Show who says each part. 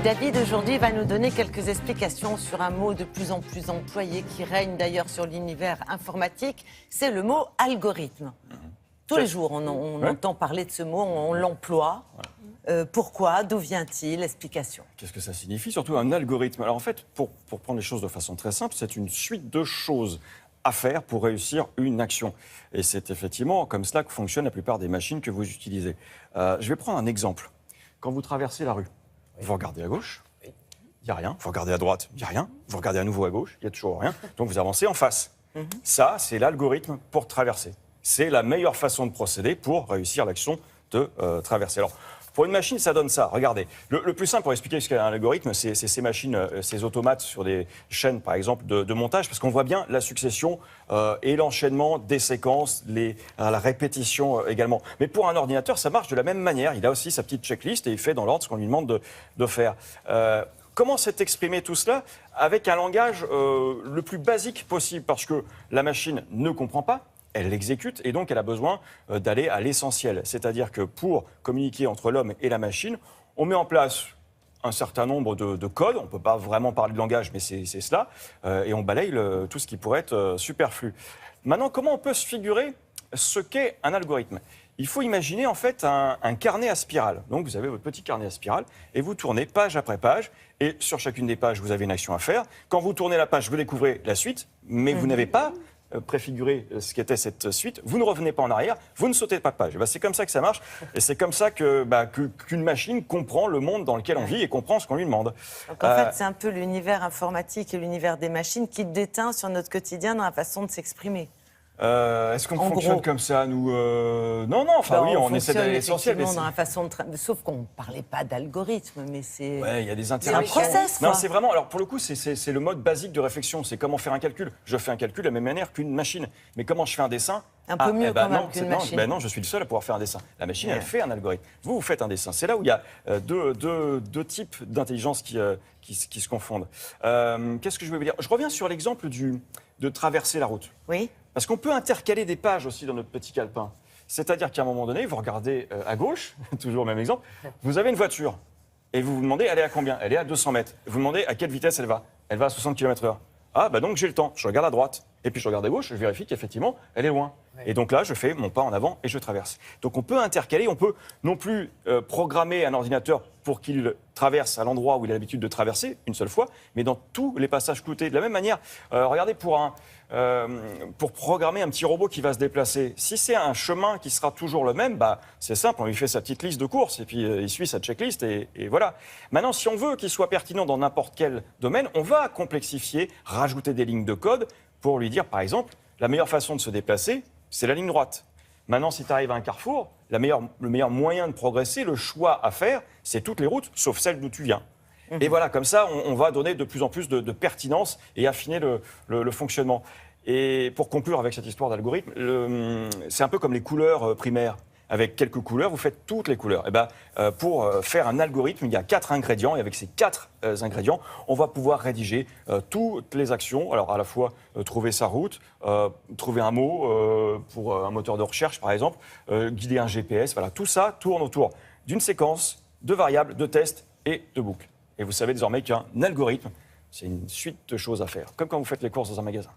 Speaker 1: David, aujourd'hui, va nous donner quelques explications sur un mot de plus en plus employé qui règne d'ailleurs sur l'univers informatique, c'est le mot algorithme. Tous les jours, on entend parler de ce mot, on l'emploie. Pourquoi? D'où vient-il? Explication.
Speaker 2: Qu'est-ce que ça signifie? Surtout un algorithme. Alors en fait, pour prendre les choses de façon très simple, c'est une suite de choses à faire pour réussir une action. Et c'est effectivement comme cela que fonctionnent la plupart des machines que vous utilisez. Je vais prendre un exemple. Quand vous traversez la rue, vous regardez à gauche, il n'y a rien. Vous regardez à droite, il n'y a rien. Vous regardez à nouveau à gauche, il n'y a toujours rien. Donc vous avancez en face. Ça, c'est l'algorithme pour traverser. C'est la meilleure façon de procéder pour réussir l'action de traverser. Alors, pour une machine, ça donne ça. Regardez, le plus simple pour expliquer ce qu'est un algorithme, c'est ces machines, ces automates sur des chaînes, par exemple, de montage, parce qu'on voit bien la succession et l'enchaînement des séquences, la répétition également. Mais pour un ordinateur, ça marche de la même manière. Il a aussi sa petite checklist et il fait dans l'ordre ce qu'on lui demande de faire. Comment s'est exprimé tout cela? Avec un langage le plus basique possible, parce que la machine ne comprend pas. Elle l'exécute et donc elle a besoin d'aller à l'essentiel. C'est-à-dire que pour communiquer entre l'homme et la machine, on met en place un certain nombre de codes. On ne peut pas vraiment parler de langage, mais c'est cela. Et on balaye tout ce qui pourrait être superflu. Maintenant, comment on peut se figurer ce qu'est un algorithme? Il faut imaginer en fait un carnet à spirale. Donc vous avez votre petit carnet à spirale et vous tournez page après page. Et sur chacune des pages, vous avez une action à faire. Quand vous tournez la page, vous découvrez la suite, mais vous n'avez pas préfigurer ce qu'était cette suite, vous ne revenez pas en arrière, vous ne sautez pas de page. C'est comme ça que ça marche, et c'est comme ça qu'une machine comprend le monde dans lequel on vit et comprend ce qu'on lui demande.
Speaker 1: Donc en fait, c'est un peu l'univers informatique et l'univers des machines qui déteint sur notre quotidien dans la façon de s'exprimer.
Speaker 2: Est-ce qu'on fonctionne comme ça, nous Non, enfin oui, on essaie d'aller à l'essentiel.
Speaker 1: Mais dans la façon de sauf qu'on ne parlait pas d'algorithme, mais c'est...
Speaker 2: Ouais, il y a des interactions.
Speaker 1: C'est un process,
Speaker 2: Non, c'est vraiment... Alors, pour le coup, c'est le mode basique de réflexion. C'est comment faire un calcul. Je fais un calcul de la même manière qu'une machine. Mais comment je fais un dessin?
Speaker 1: Un peu mieux quand même qu'une machine.
Speaker 2: Non, je suis le seul à pouvoir faire un dessin. La machine, elle fait un algorithme. Vous faites un dessin. C'est là où il y a deux types d'intelligence qui se confondent. Qu'est-ce que je vais vous dire? Je reviens sur l'exemple de traverser la route.
Speaker 1: Oui.
Speaker 2: Parce qu'on peut intercaler des pages aussi dans notre petit calepin. C'est-à-dire qu'à un moment donné, vous regardez à gauche, toujours le même exemple, vous avez une voiture et vous vous demandez, elle est à combien? Elle est à 200 mètres. Vous demandez à quelle vitesse elle va? Elle va à 60 km/h. Ah, donc j'ai le temps. Je regarde à droite. Et puis je regarde à gauche, je vérifie qu'effectivement, elle est loin. Ouais. Et donc là, je fais mon pas en avant et je traverse. Donc on peut intercaler, on peut non plus programmer un ordinateur pour qu'il traverse à l'endroit où il a l'habitude de traverser une seule fois, mais dans tous les passages cloutés. De la même manière, regardez, pour programmer un petit robot qui va se déplacer, si c'est un chemin qui sera toujours le même, c'est simple, on lui fait sa petite liste de courses et puis il suit sa checklist et voilà. Maintenant, si on veut qu'il soit pertinent dans n'importe quel domaine, on va complexifier, rajouter des lignes de code pour lui dire, par exemple, la meilleure façon de se déplacer, c'est la ligne droite. Maintenant, si tu arrives à un carrefour, le meilleur moyen de progresser, le choix à faire, c'est toutes les routes, sauf celle d'où tu viens. Et voilà, comme ça, on va donner de plus en plus de pertinence et affiner le fonctionnement. Et pour conclure avec cette histoire d'algorithme, c'est un peu comme les couleurs primaires. Avec quelques couleurs, vous faites toutes les couleurs. Pour faire un algorithme, il y a 4 ingrédients. Et avec ces 4 ingrédients, on va pouvoir rédiger toutes les actions. Alors, à la fois, trouver sa route, trouver un mot pour un moteur de recherche, par exemple, guider un GPS. Voilà, tout ça tourne autour d'une séquence de variables, de tests et de boucles. Et vous savez désormais qu'un algorithme, c'est une suite de choses à faire, comme quand vous faites les courses dans un magasin.